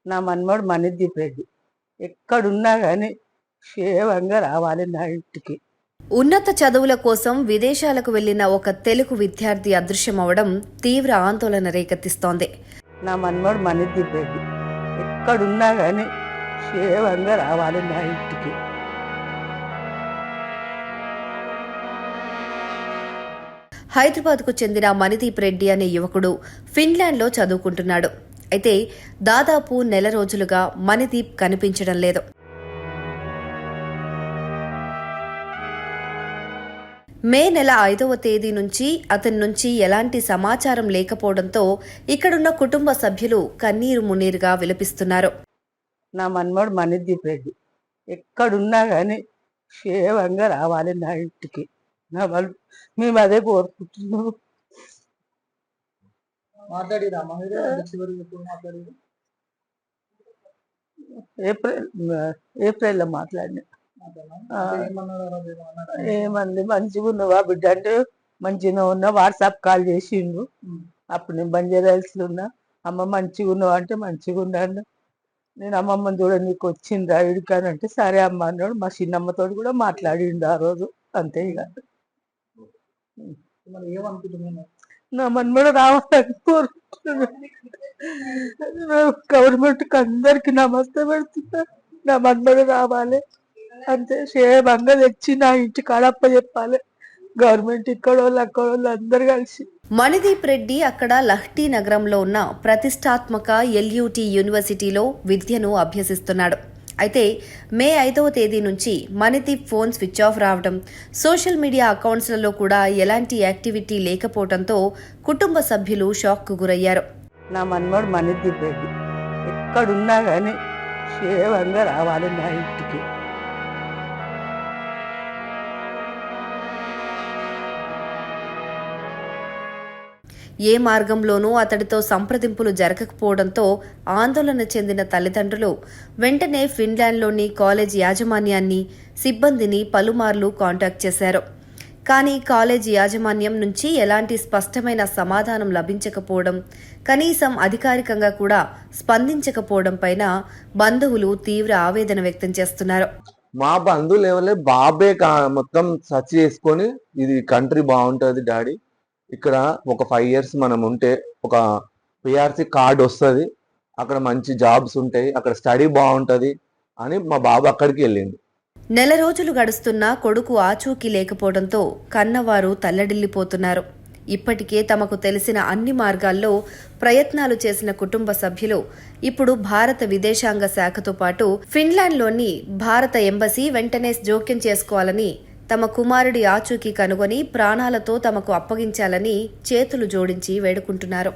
నా మన్మడు మణిదీప్ రెడ్డి ఎక్కడున్నా కానీ క్షేమంగా రావాలి నా ఇంటికి. ఉన్నత చదువుల కోసం విదేశాలకు వెళ్లిన ఒక తెలుగు విద్యార్థి అదృశ్యమవడం తీవ్ర ఆందోళన రేకెత్తిస్తోంది. నా మన్మడు మణిదీప్ రెడ్డి ఎక్కడున్నా కానీ క్షేమంగా రావాలి నా ఇంటికి. హైదరాబాద్కు చెందిన మణిదీప్ రెడ్డి అనే యువకుడు ఫిన్లాండ్లో చదువుకుంటున్నాడు. అయితే దాదాపు నెల రోజులుగా మణిదీప్ కనిపించడం లేదు. మే నెల 5వ తేదీ నుంచి అతని నుంచి ఎలాంటి సమాచారం లేకపోవడంతో ఇక్కడున్న కుటుంబ సభ్యులు కన్నీరు మున్నీరుగా విలపిస్తున్నారు. నా మన్మడు మణిదీప్ రెడ్డి ఎక్కడున్నా కానీ క్షేమంగా రావాలి నా ఇంటికి. నా వాళ్ళు మేము అదే కోరుకుంటున్నాం. ఏప్రిల్లో మాట్లాడినా. ఏమంది మంచిగా ఉన్నావా బిడ్డ అంటే మంచిగా ఉన్నా. వాట్సాప్ కాల్ చేసిండు. అప్పుడు నేను బంజారాహిల్స్లో ఉన్నా. అమ్మ మంచిగా ఉన్నావా అంటే మంచిగా ఉన్నాను. నేను అమ్మమ్మని చూడ నీకు వచ్చిందా ఇడికానంటే సరే అమ్మ అన్నాడు. మా చిన్నమ్మతో కూడా మాట్లాడిండు ఆ రోజు. అంతే ఇక నా మన్మడు రావాలని కోరుకుంటున్నాను. గవర్నమెంట్కి అందరికి నమస్తే పెడుతున్నా. నా మన్మడు రావాలి అంతే. క్షేమంగా తెచ్చి నా ఇంటి కాడప్ప చెప్పాలి గవర్నమెంట్. ఇక్కడోళ్ళు అక్కడోళ్ళు అందరు కలిసి. మణిదీప్ రెడ్డి అక్కడ లహ్టీ నగరంలో ఉన్న ప్రతిష్టాత్మక LUT యూనివర్సిటీలో విద్యను అభ్యసిస్తున్నాడు. అయితే మే 5వ తేదీ నుంచి మణిదీప్ ఫోన్ స్విచ్ ఆఫ్ రావడం, సోషల్ మీడియా అకౌంట్స్లలో కూడా ఎలాంటి యాక్టివిటీ లేకపోవడంతో కుటుంబ సభ్యులు షాక్కు గురయ్యారు. నా మన్మడు మణిదీప్ రెడ్డి ఎక్కడున్నా కానీ క్షేమంగా రావాలి నా ఇంటికి. ఏ మార్గంలోనూ అతడితో సంప్రదింపులు జరగకపోవడంతో ఆందోళన చెందిన తల్లిదండ్రులు వెంటనే ఫిన్లాండ్లోని కాలేజ్ యాజమాన్యాన్ని, సిబ్బందిని పలుమార్లు కాంటాక్ట్ చేశారు. కానీ కాలేజ్ యాజమాన్యం నుంచి ఎలాంటి స్పష్టమైన సమాధానం లభించకపోవడం, కనీసం అధికారికంగా కూడా స్పందించకపోవడం పైన బంధువులు తీవ్ర ఆవేదన వ్యక్తం చేస్తున్నారు. మా బంధువులు ఎవరే బాబే మొత్తం సర్చ్ చేసుకొని ఇది కంట్రీ బాగుంటుంది డాడీ, ఇక్కడ ఒక 5 years మనం ఉంటే ఒక PRC కార్డ్ వస్తుంది, అక్కడ మంచి జాబ్స్ ఉంటాయి, అక్కడ స్టడీ బాగుంటుంది అని మా బాబు అక్కడికి వెళ్ళిండు. నెల రోజులు గడుస్తున్నా కొడుకు ఆచూకీ లేకపోవడంతో కన్నవారు తల్లడిల్లిపోతున్నారు. ఇప్పటికే తమకు తెలిసిన అన్ని మార్గాల్లో ప్రయత్నాలు చేసిన కుటుంబ సభ్యులు ఇప్పుడు భారత విదేశాంగ శాఖతో పాటు ఫిన్లాండ్లోని భారత ఎంబసీ వెంటనే జోక్యం చేసుకోవాలని, తమ కుమారుడి ఆచూకీ కనుగొని ప్రాణాలతో తమకు అప్పగించాలని చేతులు జోడించి వేడుకుంటున్నారు.